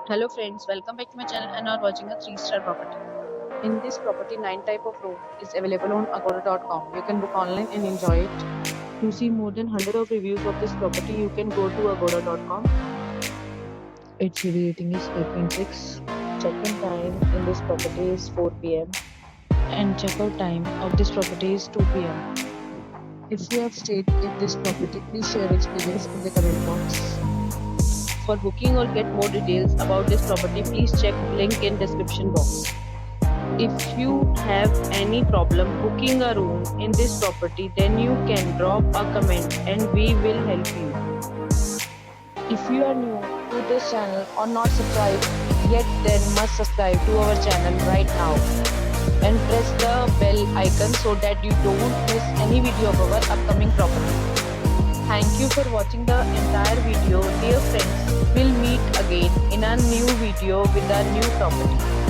Hello friends, welcome back to my channel and are watching a 3-star property. In this property, 9 type of room is available on agoda.com. You can book online and enjoy it. To see more than 100 of reviews of this property, you can go to agoda.com. Its review rating is 5.6. Check-in time in this property is 4 p.m. and check-out time of this property is 2 p.m. If you have stayed in this property, please share your experience in the comment box. For booking or get more details about this property, please check link in description box. If you have any problem booking a room in this property, then you can drop a comment and we will help you. If you are new to this channel or not subscribed yet, then must subscribe to our channel right now and press the bell icon so that you don't miss any video of our upcoming property. Thank you for watching the entire video. Dear friends, we'll meet again in a new video with a new property.